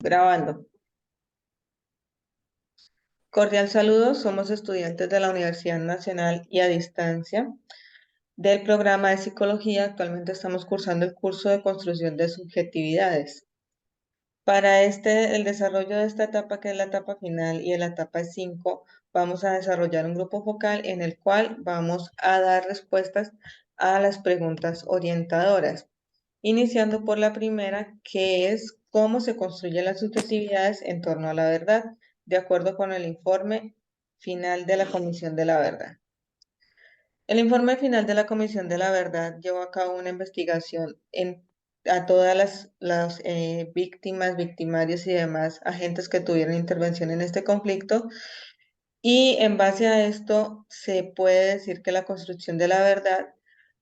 Grabando. Cordial saludo, somos estudiantes de la Universidad Nacional y a distancia del programa de psicología. Actualmente estamos cursando el curso de construcción de subjetividades. Para el desarrollo de esta etapa, que es la etapa final y en la etapa 5, vamos a desarrollar un grupo focal en el cual vamos a dar respuestas a las preguntas orientadoras, iniciando por la primera, que es cómo se construyen las subjetividades en torno a la verdad, de acuerdo con el informe final de la Comisión de la Verdad. El informe final de la Comisión de la Verdad llevó a cabo una investigación a todas las víctimas, victimarios y demás agentes que tuvieron intervención en este conflicto, y en base a esto se puede decir que la construcción de la verdad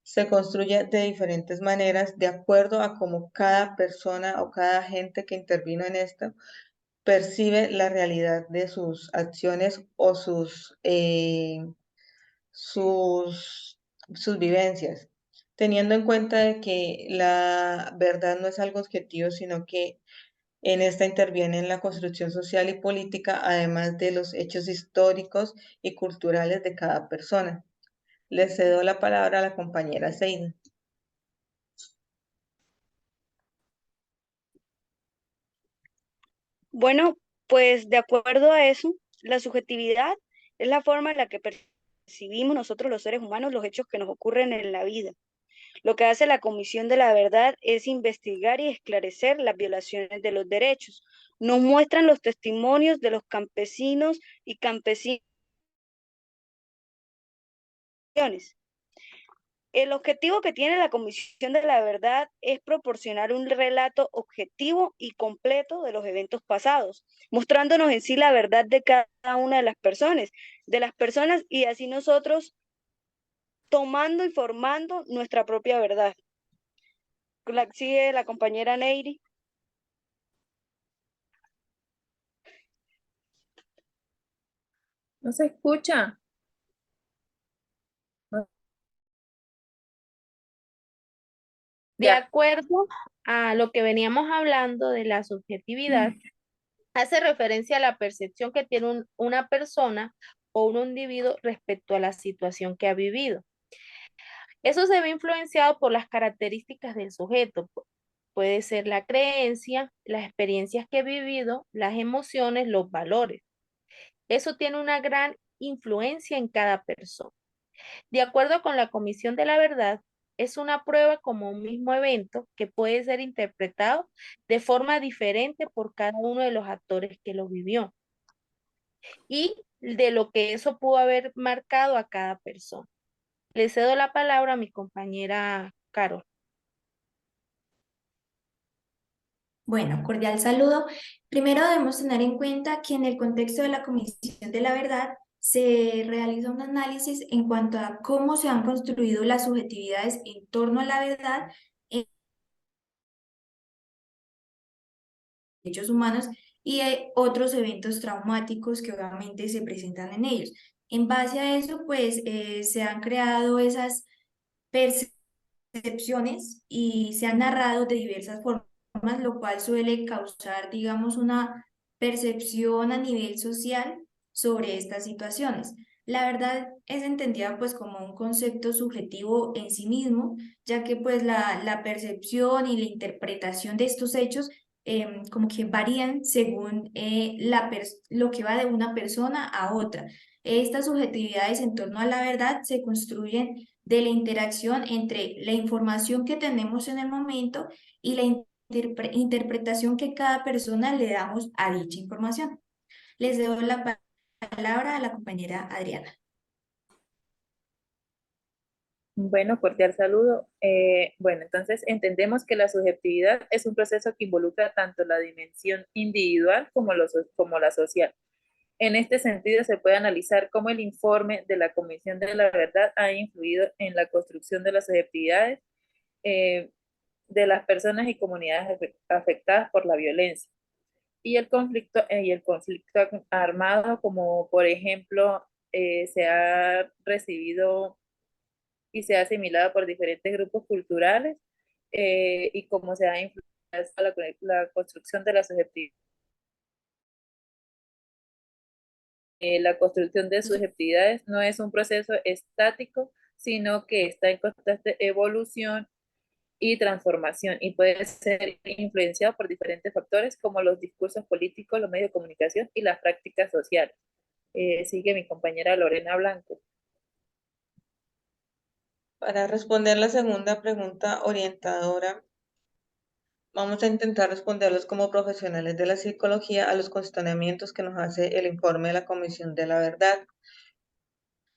se construye de diferentes maneras de acuerdo a cómo cada persona o cada agente que intervino en esto percibe la realidad de sus acciones o sus vivencias, teniendo en cuenta de que la verdad no es algo objetivo, sino que en esta interviene la construcción social y política, además de los hechos históricos y culturales de cada persona. Le cedo la palabra a la compañera Seina. Bueno, pues de acuerdo a eso, la subjetividad es la forma en la que percibimos nosotros los seres humanos los hechos que nos ocurren en la vida. Lo que hace la Comisión de la Verdad es investigar y esclarecer las violaciones de los derechos. Nos muestran los testimonios de los campesinos y campesinas. El objetivo que tiene la Comisión de la Verdad es proporcionar un relato objetivo y completo de los eventos pasados, mostrándonos en sí la verdad de cada una de las personas y así nosotros tomando y formando nuestra propia verdad. Sigue la compañera Neiri. ¿No se escucha? No. De Ya. acuerdo a lo que veníamos hablando de la subjetividad, hace referencia a la percepción que tiene una persona o un individuo respecto a la situación que ha vivido. Eso se ve influenciado por las características del sujeto. Puede ser la creencia, las experiencias que he vivido, las emociones, los valores. Eso tiene una gran influencia en cada persona. De acuerdo con la Comisión de la Verdad, es una prueba como un mismo evento que puede ser interpretado de forma diferente por cada uno de los actores que lo vivió y de lo que eso pudo haber marcado a cada persona. Le cedo la palabra a mi compañera Carol. Bueno, cordial saludo. Primero debemos tener en cuenta que en el contexto de la Comisión de la Verdad se realiza un análisis en cuanto a cómo se han construido las subjetividades en torno a la verdad en derechos humanos y otros eventos traumáticos que obviamente se presentan en ellos. En base a eso, pues se han creado esas percepciones y se han narrado de diversas formas, lo cual suele causar, digamos, una percepción a nivel social sobre estas situaciones. La verdad es entendida pues como un concepto subjetivo en sí mismo, ya que pues la percepción y la interpretación de estos hechos como que varían según lo que va de una persona a otra. Estas subjetividades en torno a la verdad se construyen de la interacción entre la información que tenemos en el momento y la interpretación que cada persona le damos a dicha información. Les doy la palabra a la compañera Adriana. Bueno, cordial saludo. Bueno, entonces entendemos que la subjetividad es un proceso que involucra tanto la dimensión individual como la social. En este sentido, se puede analizar cómo el informe de la Comisión de la Verdad ha influido en la construcción de las subjetividades eh, de las personas y comunidades afectadas por la violencia y el conflicto armado, como por ejemplo se ha recibido y se ha asimilado por diferentes grupos culturales y cómo se ha influenciado la construcción de la subjetividad. la construcción de subjetividades no es un proceso estático, sino que está en constante evolución y transformación y puede ser influenciado por diferentes factores como los discursos políticos, los medios de comunicación y las prácticas sociales. Sigue mi compañera Lorena Blanco. Para responder la segunda pregunta orientadora, vamos a intentar responderlos como profesionales de la psicología a los cuestionamientos que nos hace el informe de la Comisión de la Verdad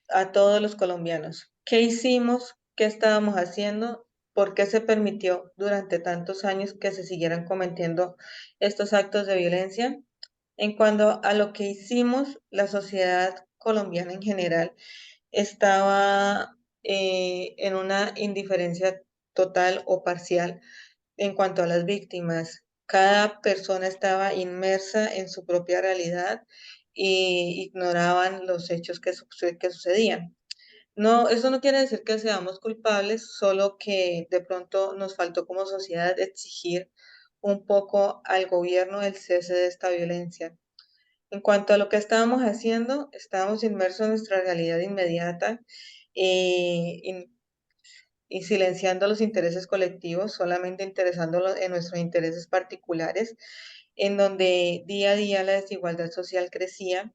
a todos los colombianos. ¿Qué hicimos? ¿Qué estábamos haciendo? ¿Por qué se permitió durante tantos años que se siguieran cometiendo estos actos de violencia? En cuanto a lo que hicimos, la sociedad colombiana en general estaba en una indiferencia total o parcial en cuanto a las víctimas. Cada persona estaba inmersa en su propia realidad y ignoraban los hechos que sucedían. No, eso no quiere decir que seamos culpables, solo que de pronto nos faltó como sociedad exigir un poco al gobierno el cese de esta violencia. En cuanto a lo que estábamos haciendo, estábamos inmersos en nuestra realidad inmediata eh, y, y silenciando los intereses colectivos, solamente interesándolos en nuestros intereses particulares, en donde día a día la desigualdad social crecía,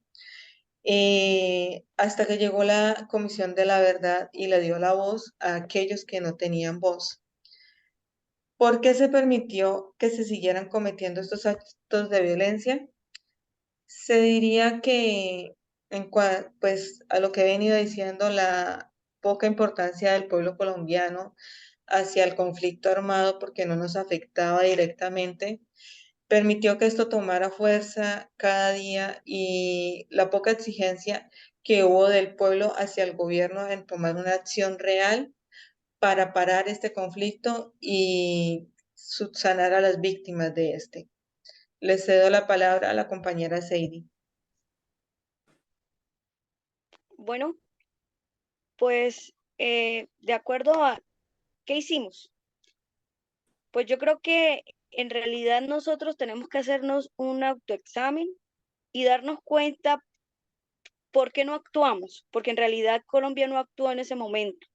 hasta que llegó la Comisión de la Verdad y le dio la voz a aquellos que no tenían voz. ¿Por qué se permitió que se siguieran cometiendo estos actos de violencia? Se diría que, pues, a lo que he venido diciendo, la poca importancia del pueblo colombiano hacia el conflicto armado, porque no nos afectaba directamente, permitió que esto tomara fuerza cada día y la poca exigencia que hubo del pueblo hacia el gobierno en tomar una acción real para parar este conflicto y subsanar a las víctimas de este. Le cedo la palabra a la compañera Seidi. Bueno, pues de acuerdo a qué hicimos, pues yo creo que en realidad nosotros tenemos que hacernos un autoexamen y darnos cuenta por qué no actuamos, porque en realidad Colombia no actuó en ese momento.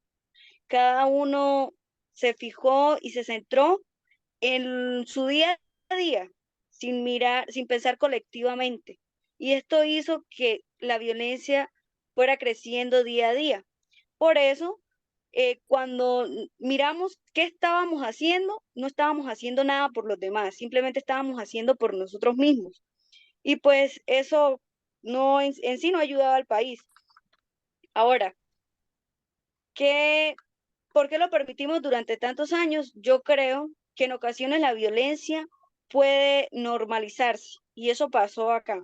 Cada uno se fijó y se centró en su día a día, sin mirar, sin pensar colectivamente. Y esto hizo que la violencia fuera creciendo día a día. Por eso, cuando miramos qué estábamos haciendo, no estábamos haciendo nada por los demás, simplemente estábamos haciendo por nosotros mismos. Y pues eso no en sí no ayudaba al país. Ahora, ¿qué, ¿por qué lo permitimos durante tantos años? Yo creo que en ocasiones la violencia puede normalizarse y eso pasó acá.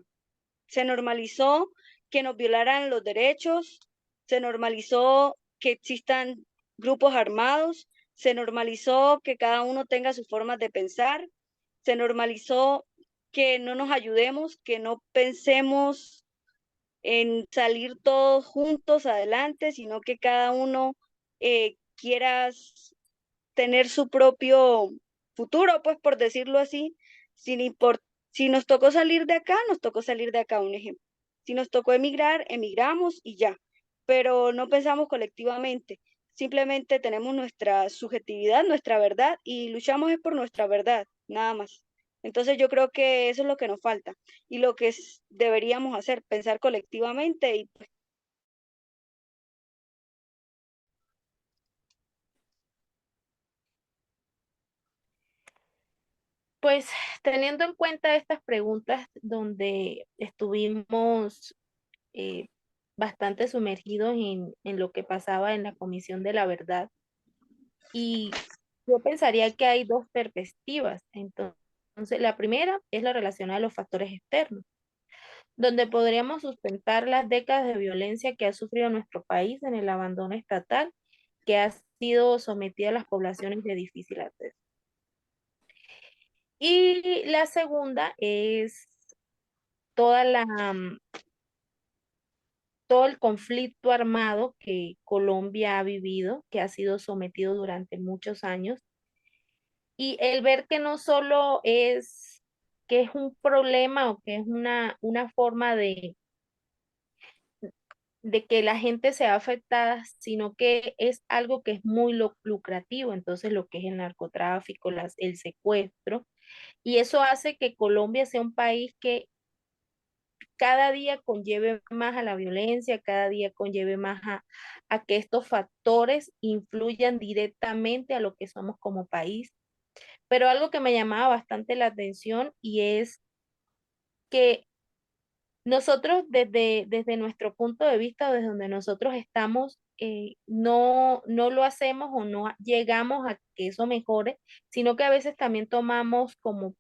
Se normalizó que nos violaran los derechos, se normalizó que existan grupos armados, se normalizó que cada uno tenga sus formas de pensar, se normalizó que no nos ayudemos, que no pensemos en salir todos juntos adelante, sino que cada uno quiera tener su propio futuro, pues por decirlo así, sin import si nos tocó salir de acá, nos tocó salir de acá, un ejemplo. Si nos tocó emigrar, emigramos y ya, pero no pensamos colectivamente, simplemente tenemos nuestra subjetividad, nuestra verdad y luchamos es por nuestra verdad, nada más. Entonces yo creo que eso es lo que nos falta y lo que deberíamos hacer, pensar colectivamente y pues, Pues teniendo en cuenta estas preguntas donde estuvimos eh, bastante sumergidos en lo que pasaba en la Comisión de la Verdad, y yo pensaría que hay dos perspectivas. Entonces, la primera es la relacionada a los factores externos, donde podríamos sustentar las décadas de violencia que ha sufrido nuestro país en el abandono estatal, que ha sido sometida a las poblaciones de difícil acceso. Y la segunda es toda todo el conflicto armado que Colombia ha vivido, que ha sido sometido durante muchos años, y el ver que no solo es que es un problema o que es una forma de que la gente sea afectada, sino que es algo que es muy lucrativo, entonces lo que es el narcotráfico, el secuestro, y eso hace que Colombia sea un país que cada día conlleve más a la violencia, cada día conlleve más a que estos factores influyan directamente a lo que somos como país. Pero algo que me llamaba bastante la atención y es que nosotros desde nuestro punto de vista, desde donde nosotros estamos, no lo hacemos o no llegamos a que eso mejore, sino que a veces también tomamos como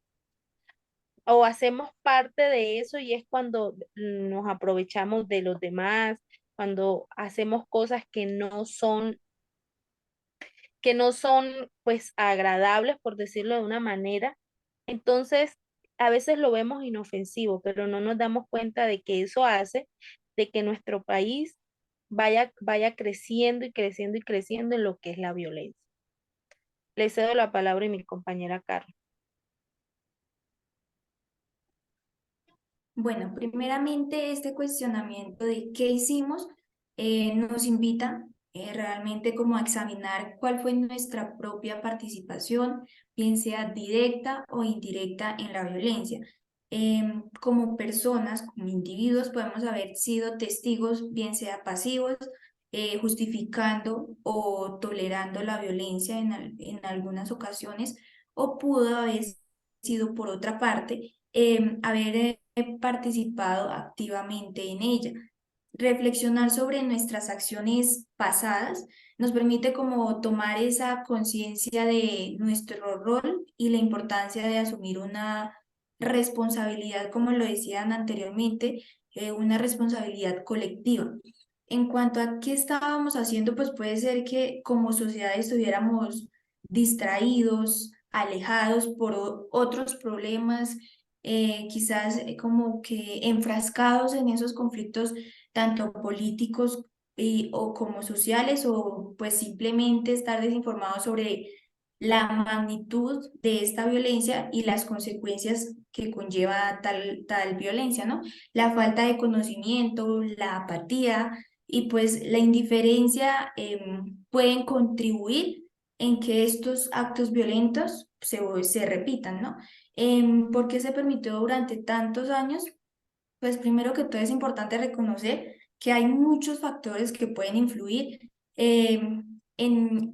o hacemos parte de eso y es cuando nos aprovechamos de los demás, cuando hacemos cosas que no son pues agradables, por decirlo de una manera. Entonces, a veces lo vemos inofensivo, pero no nos damos cuenta de que eso hace de que nuestro país vaya creciendo y creciendo y creciendo en lo que es la violencia. Le cedo la palabra a mi compañera Carla. Bueno, primeramente este cuestionamiento de qué hicimos nos invita realmente como a examinar cuál fue nuestra propia participación, bien sea directa o indirecta en la violencia. Como personas, como individuos, podemos haber sido testigos, bien sea pasivos, justificando o tolerando la violencia en algunas ocasiones, o pudo haber sido por otra parte haber participado activamente en ella. Reflexionar sobre nuestras acciones pasadas nos permite como tomar esa conciencia de nuestro rol y la importancia de asumir una responsabilidad, como lo decían anteriormente, una responsabilidad colectiva. En cuanto a qué estábamos haciendo, pues puede ser que como sociedad estuviéramos distraídos, alejados por otros problemas, quizás como que enfrascados en esos conflictos tanto políticos o como sociales, o pues simplemente estar desinformados sobre la magnitud de esta violencia y las consecuencias que conlleva tal violencia, ¿no? La falta de conocimiento, la apatía y pues la indiferencia pueden contribuir en que estos actos violentos se repitan, ¿no? ¿Por qué se permitió durante tantos años? Pues primero que todo es importante reconocer que hay muchos factores que pueden influir en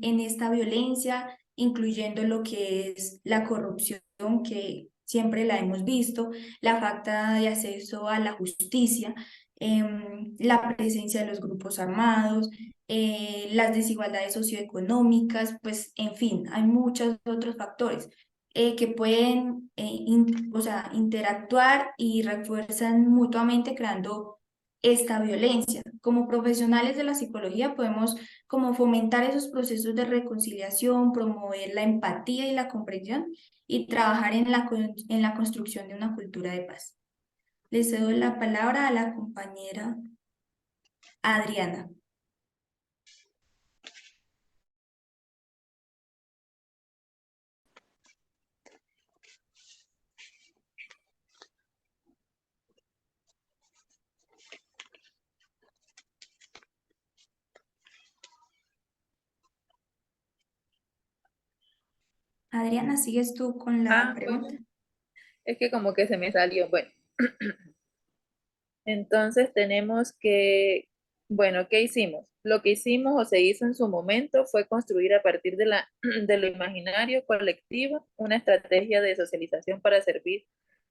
esta violencia, incluyendo lo que es la corrupción, que siempre la hemos visto, la falta de acceso a la justicia, la presencia de los grupos armados, las desigualdades socioeconómicas, pues en fin, hay muchos otros factores que pueden o sea, interactuar y refuerzan mutuamente creando esta violencia. Como profesionales de la psicología podemos como fomentar esos procesos de reconciliación, promover la empatía y la comprensión y trabajar en la construcción de una cultura de paz. Le cedo la palabra a la compañera Adriana. Adriana, ¿sigues tú con la Bueno, pregunta? es que como que se me salió. Bueno, entonces tenemos que, bueno, ¿qué hicimos? Lo que hicimos o se hizo en su momento fue construir a partir de de lo imaginario colectivo una estrategia de socialización para servir,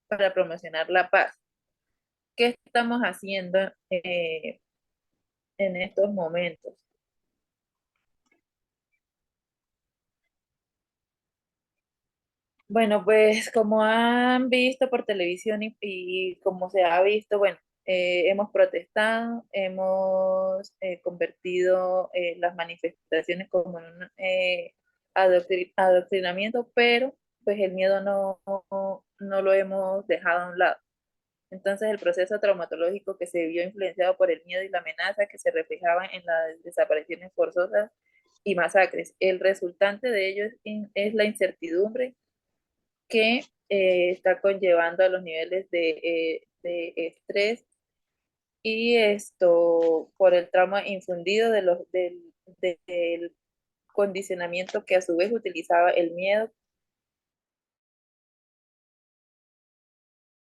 para promocionar la paz. ¿Qué estamos haciendo en estos momentos? Bueno, pues como han visto por televisión y como se ha visto, bueno, hemos protestado, hemos convertido las manifestaciones como en un adoctrinamiento, pero pues el miedo no lo hemos dejado a un lado. Entonces el proceso traumatológico que se vio influenciado por el miedo y la amenaza que se reflejaban en las desapariciones forzosas y masacres. El resultante de ello es la incertidumbre que está conllevando a los niveles de estrés y esto por el trauma infundido del condicionamiento que a su vez utilizaba el miedo.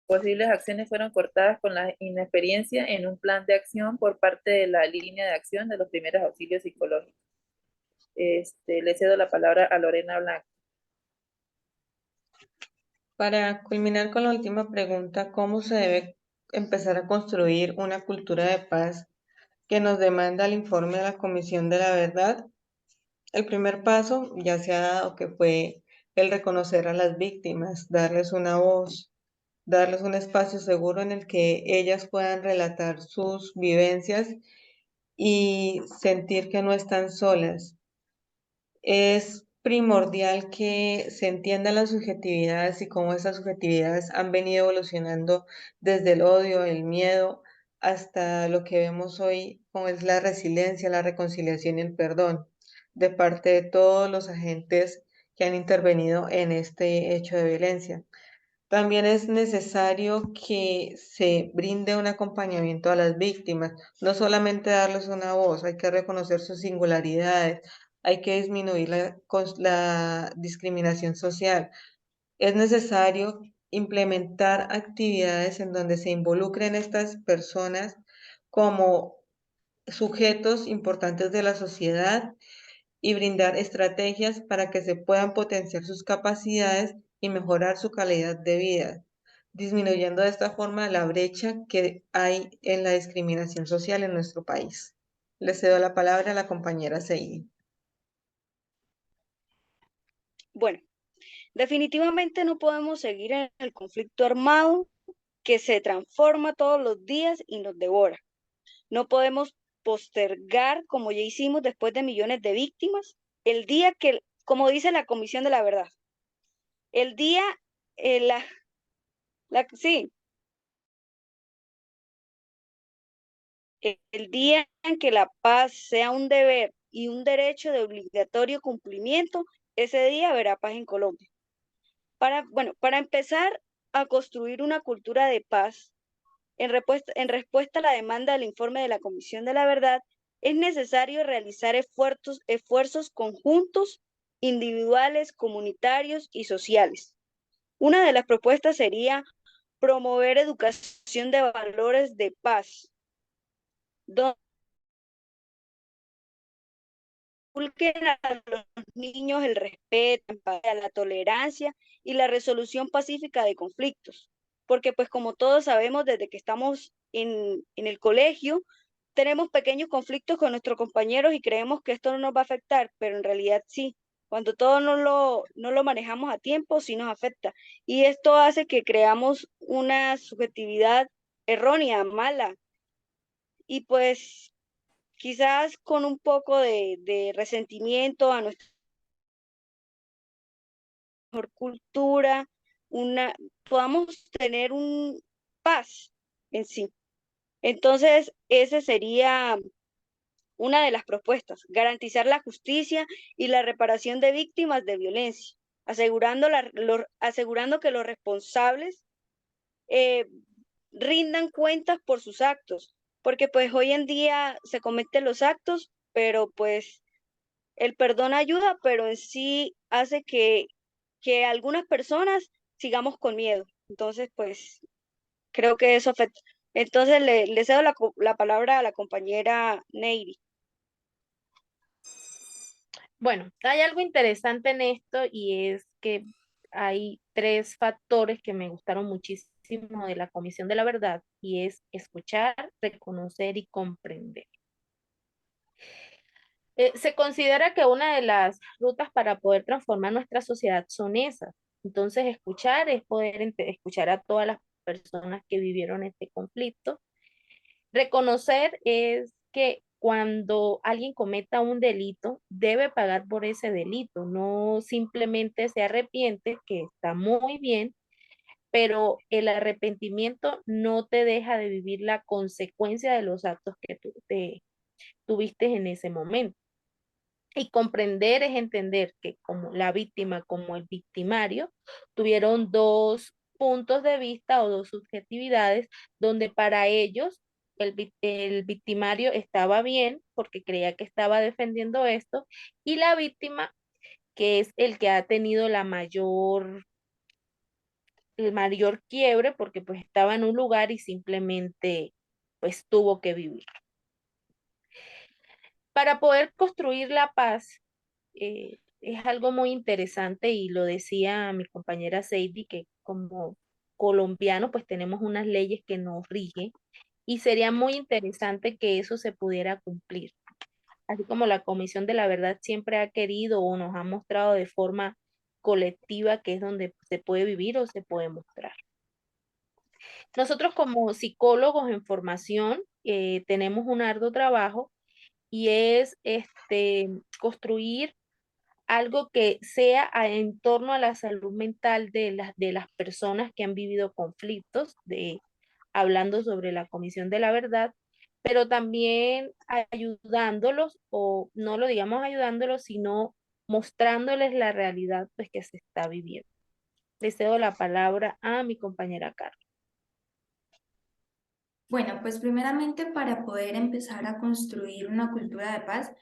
Posibles acciones fueron cortadas con la inexperiencia en un plan de acción por parte de la línea de acción de los primeros auxilios psicológicos. Le cedo la palabra a Lorena Blanco. Para culminar con la última pregunta, ¿cómo se debe empezar a construir una cultura de paz que nos demanda el informe de la Comisión de la Verdad? El primer paso ya se ha dado, que fue el reconocer a las víctimas, darles una voz, darles un espacio seguro en el que ellas puedan relatar sus vivencias y sentir que no están solas. Es primordial que se entiendan las subjetividades y cómo esas subjetividades han venido evolucionando desde el odio, el miedo, hasta lo que vemos hoy, como es la resiliencia, la reconciliación y el perdón, de parte de todos los agentes que han intervenido en este hecho de violencia. También es necesario que se brinde un acompañamiento a las víctimas, no solamente darles una voz, hay que reconocer sus singularidades, hay que disminuir la discriminación social. Es necesario implementar actividades en donde se involucren estas personas como sujetos importantes de la sociedad y brindar estrategias para que se puedan potenciar sus capacidades y mejorar su calidad de vida, disminuyendo de esta forma la brecha que hay en la discriminación social en nuestro país. Le cedo la palabra a la compañera Seidi. Bueno, definitivamente no podemos seguir en el conflicto armado que se transforma todos los días y nos devora. No podemos postergar, como ya hicimos después de millones de víctimas, el día que, como dice la Comisión de la Verdad, el día, sí, el día en que la paz sea un deber y un derecho de obligatorio cumplimiento, ese día verá paz en Colombia. Para empezar a construir una cultura de paz, en respuesta a la demanda del informe de la Comisión de la Verdad, es necesario realizar esfuerzos conjuntos, individuales, comunitarios y sociales. Una de las propuestas sería promover educación de valores de paz, donde inculquen a los niños el respeto, la tolerancia y la resolución pacífica de conflictos. Porque pues como todos sabemos, desde que estamos en el colegio, tenemos pequeños conflictos con nuestros compañeros y creemos que esto no nos va a afectar, pero en realidad sí. Cuando todo no lo manejamos a tiempo, sí nos afecta. Y esto hace que creamos una subjetividad errónea, mala. Y pues quizás con un poco de resentimiento a nuestra mejor cultura, podamos tener un paz en sí. Entonces, ese sería una de las propuestas, garantizar la justicia y la reparación de víctimas de violencia, asegurando que los responsables eh, rindan cuentas por sus actos, porque pues hoy en día se cometen los actos, pero pues el perdón ayuda, pero en sí hace que algunas personas sigamos con miedo. Entonces, pues creo que eso afecta. Entonces, le cedo la palabra a la compañera Neyri. Bueno, hay algo interesante en esto y es que hay tres factores que me gustaron muchísimo de la Comisión de la Verdad y es escuchar, reconocer y comprender. Se considera que una de las rutas para poder transformar nuestra sociedad son esas. Entonces, escuchar es poder escuchar a todas las personas que vivieron este conflicto. Reconocer es que cuando alguien cometa un delito, debe pagar por ese delito, no simplemente se arrepiente, que está muy bien, pero el arrepentimiento no te deja de vivir la consecuencia de los actos que tú tuviste en ese momento. Y comprender es entender que como la víctima como el victimario tuvieron dos puntos de vista o dos subjetividades donde para ellos el victimario estaba bien porque creía que estaba defendiendo esto, y la víctima, que es el que ha tenido el mayor quiebre porque pues estaba en un lugar y simplemente pues tuvo que vivir. Para poder construir la paz, es algo muy interesante y lo decía mi compañera Seidi, que como colombiano pues tenemos unas leyes que nos rigen y sería muy interesante que eso se pudiera cumplir. Así como la Comisión de la Verdad siempre ha querido o nos ha mostrado de forma colectiva que es donde se puede vivir o se puede mostrar. Nosotros como psicólogos en formación tenemos un arduo trabajo y es construir algo que sea en torno a la salud mental de las personas que han vivido conflictos, hablando sobre la Comisión de la Verdad, pero también ayudándolos, o no lo digamos ayudándolos, sino mostrándoles la realidad pues, que se está viviendo. Le cedo la palabra a mi compañera Carla. Bueno, pues primeramente para poder empezar a construir una cultura de paz,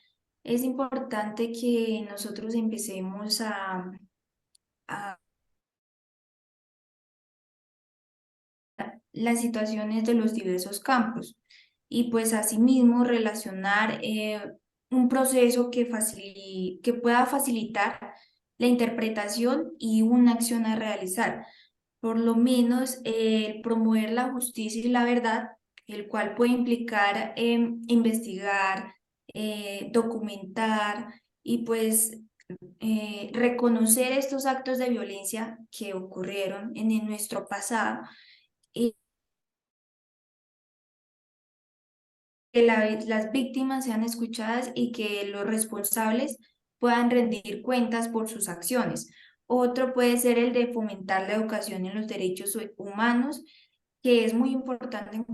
es importante que nosotros empecemos a las situaciones de los diversos campos y pues asimismo relacionar un proceso que pueda facilitar la interpretación y una acción a realizar. Por lo menos promover la justicia y la verdad, el cual puede implicar investigar, documentar y pues reconocer estos actos de violencia que ocurrieron en nuestro pasado y que las víctimas sean escuchadas y que los responsables puedan rendir cuentas por sus acciones. Otro puede ser el de fomentar la educación en los derechos humanos, que es muy importante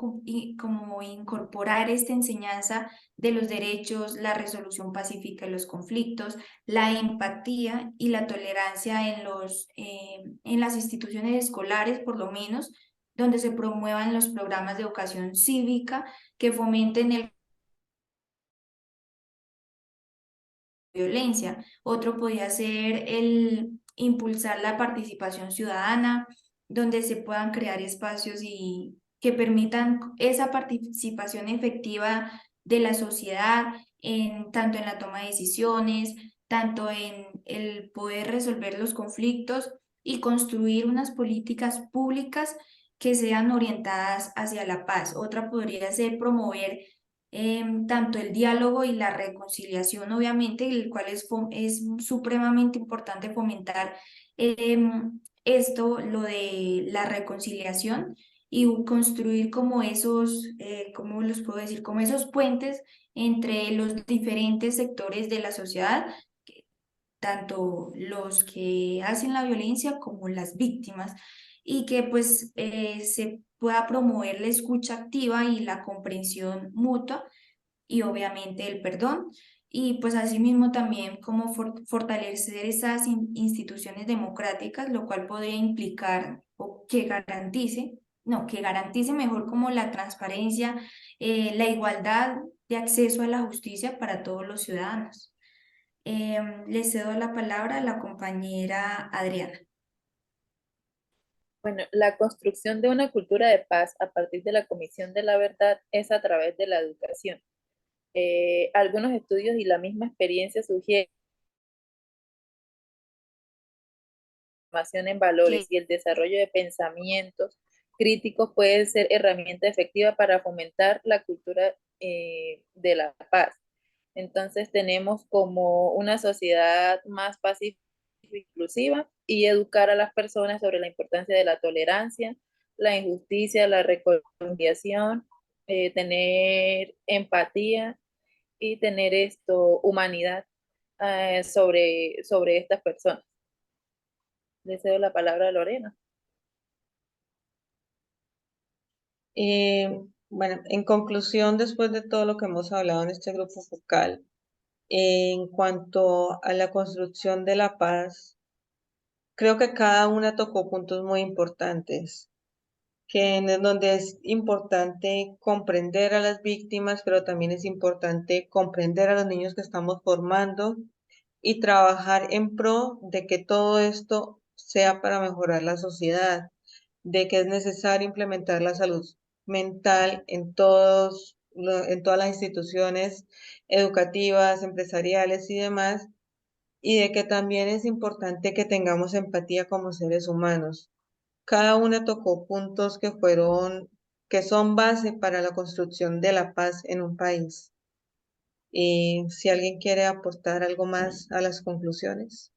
como incorporar esta enseñanza de los derechos, la resolución pacífica de los conflictos, la empatía y la tolerancia en las instituciones escolares, por lo menos, donde se promuevan los programas de educación cívica que fomenten el violencia. Otro podría ser el impulsar la participación ciudadana, donde se puedan crear espacios y que permitan esa participación efectiva de la sociedad tanto en la toma de decisiones, tanto en el poder resolver los conflictos y construir unas políticas públicas que sean orientadas hacia la paz. Otra podría ser promover tanto el diálogo y la reconciliación, obviamente, el cual es supremamente importante fomentar lo de la reconciliación y construir como esos, ¿cómo los puedo decir? Como esos puentes entre los diferentes sectores de la sociedad, tanto los que hacen la violencia como las víctimas, y que pues se pueda promover la escucha activa y la comprensión mutua y obviamente el perdón. Y pues asimismo también como fortalecer esas instituciones democráticas, lo cual podría implicar o que garantice, no, que garantice mejor como la transparencia, la igualdad de acceso a la justicia para todos los ciudadanos. Le cedo la palabra a la compañera Adriana. Bueno, la construcción de una cultura de paz a partir de la Comisión de la Verdad es a través de la educación. Algunos estudios y la misma experiencia sugieren formación en valores y el desarrollo de pensamientos críticos puede ser herramienta efectiva para fomentar la cultura de la paz. Entonces tenemos como una sociedad más pacífica e inclusiva y educar a las personas sobre la importancia de la tolerancia, la injusticia, la reconciliación, tener empatía y tener humanidad sobre estas personas. Le cedo la palabra a Lorena. Bueno, en conclusión, después de todo lo que hemos hablado en este grupo focal, en cuanto a la construcción de la paz, creo que cada una tocó puntos muy importantes en donde es importante comprender a las víctimas, pero también es importante comprender a los niños que estamos formando y trabajar en pro de que todo esto sea para mejorar la sociedad, de que es necesario implementar la salud mental en todas las instituciones educativas, empresariales y demás, y de que también es importante que tengamos empatía como seres humanos. Cada una tocó puntos que son base para la construcción de la paz en un país. Y si alguien quiere aportar algo más a las conclusiones.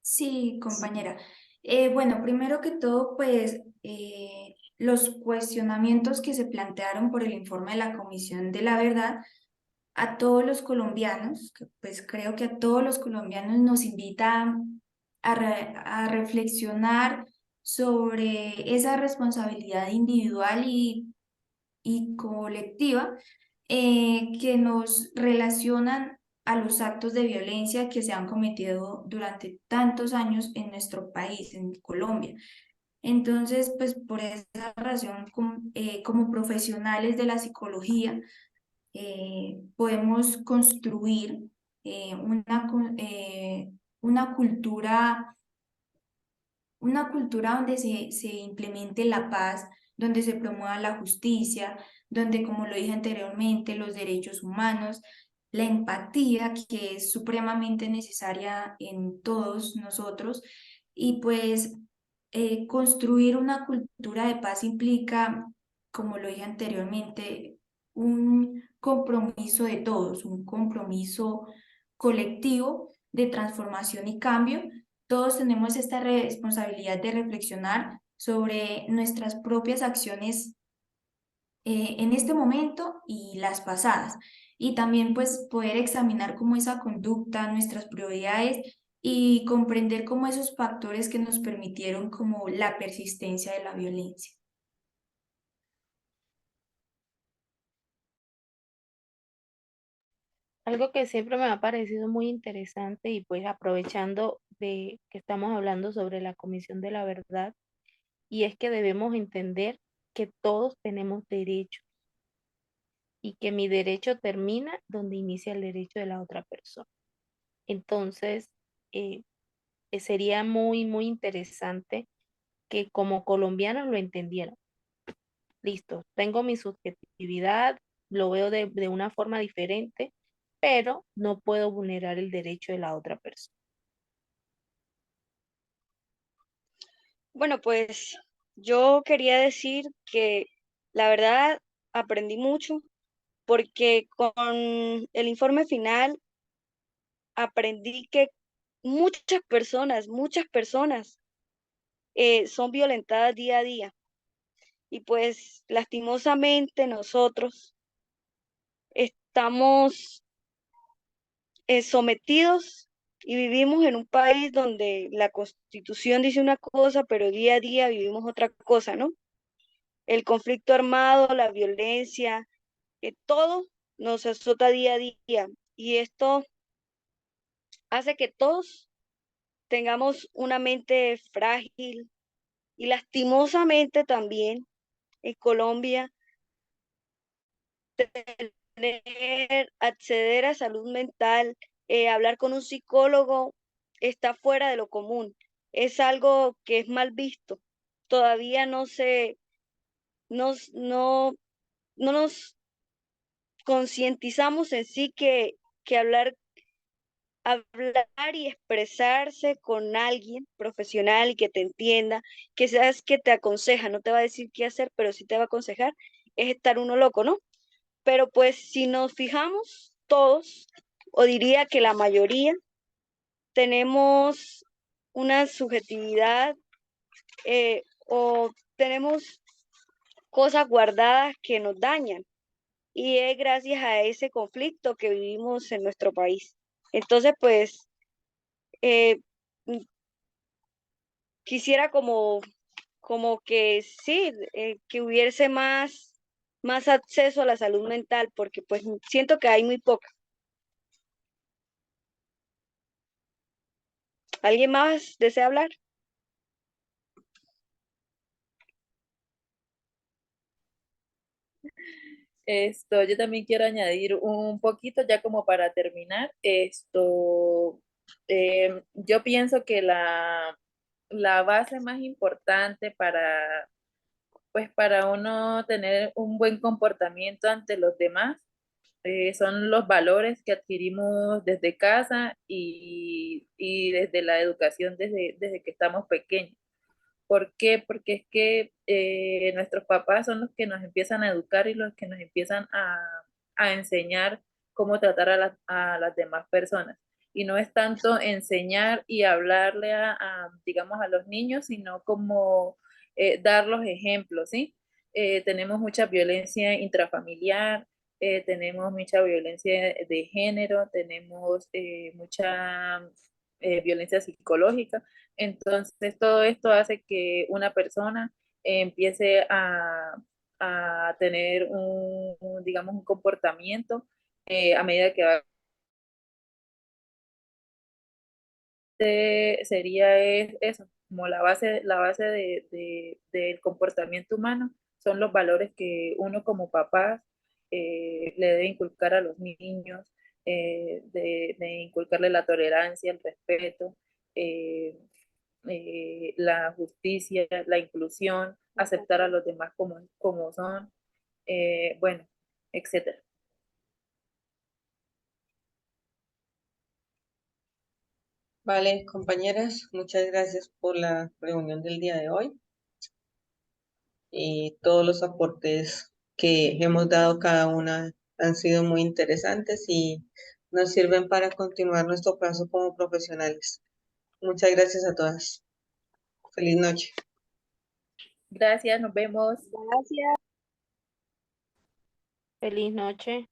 Sí, compañera. Bueno, primero que todo, pues los cuestionamientos que se plantearon por el informe de la Comisión de la Verdad a todos los colombianos, que pues creo que a todos los colombianos nos invita a reflexionar sobre esa responsabilidad individual y colectiva que nos relacionan a los actos de violencia que se han cometido durante tantos años en nuestro país, en Colombia. Entonces, pues por esa razón, como profesionales de la psicología, podemos construir una cultura donde se implemente la paz, donde se promueva la justicia, donde, como lo dije anteriormente, los derechos humanos, la empatía, que es supremamente necesaria en todos nosotros, y pues construir una cultura de paz implica, como lo dije anteriormente, un compromiso de todos, un compromiso colectivo de transformación y cambio. Todos tenemos esta responsabilidad de reflexionar sobre nuestras propias acciones en este momento y las pasadas. Y también pues poder examinar cómo esa conducta, nuestras prioridades y comprender cómo esos factores que nos permitieron como la persistencia de la violencia. Algo que siempre me ha parecido muy interesante y pues aprovechando de que estamos hablando sobre la Comisión de la Verdad, y es que debemos entender que todos tenemos derechos y que mi derecho termina donde inicia el derecho de la otra persona. Entonces, eh, sería muy, muy interesante que como colombianos lo entendieran. Listo, tengo mi subjetividad, lo veo de una forma diferente, pero no puedo vulnerar el derecho de la otra persona. Bueno, pues yo quería decir que la verdad aprendí mucho porque con el informe final aprendí que muchas personas son violentadas día a día y pues lastimosamente nosotros estamos sometidos y vivimos en un país donde la Constitución dice una cosa, pero día a día vivimos otra cosa, ¿no? El conflicto armado, la violencia, todo nos azota día a día y esto hace que todos tengamos una mente frágil y lastimosamente también en Colombia acceder a salud mental, hablar con un psicólogo está fuera de lo común. Es algo que es mal visto. Todavía no, no nos concientizamos en sí que hablar y expresarse con alguien profesional y que te entienda, que seas que te aconseja, no te va a decir qué hacer, pero sí te va a aconsejar, es estar uno loco, ¿no? Pero pues si nos fijamos todos, o diría que la mayoría, tenemos una subjetividad o tenemos cosas guardadas que nos dañan y es gracias a ese conflicto que vivimos en nuestro país. Entonces, pues, eh, quisiera como que sí, que hubiese más acceso a la salud mental, porque pues siento que hay muy poca. ¿Alguien más desea hablar? Yo también quiero añadir un poquito, ya como para terminar, yo pienso que la base más importante pues para uno tener un buen comportamiento ante los demás, son los valores que adquirimos desde casa y desde la educación desde que estamos pequeños. ¿Por qué? Porque es que nuestros papás son los que nos empiezan a educar y los que nos empiezan a enseñar cómo tratar a las demás personas. Y no es tanto enseñar y hablarle digamos, a los niños, sino como dar los ejemplos, ¿sí? Tenemos mucha violencia intrafamiliar, tenemos mucha violencia de género, tenemos mucha violencia psicológica. Entonces, todo esto hace que una persona empiece a tener digamos, un comportamiento a medida que va. Sería eso, como la base del comportamiento humano, son los valores que uno como papás le debe inculcar a los niños, de inculcarle la tolerancia, el respeto, eh, la justicia, la inclusión, aceptar a los demás como son, bueno, etcétera. Vale, compañeras, muchas gracias por la reunión del día de hoy y todos los aportes que hemos dado cada una han sido muy interesantes y nos sirven para continuar nuestro paso como profesionales. Muchas gracias a todas. Feliz noche. Gracias, nos vemos. Gracias. Feliz noche.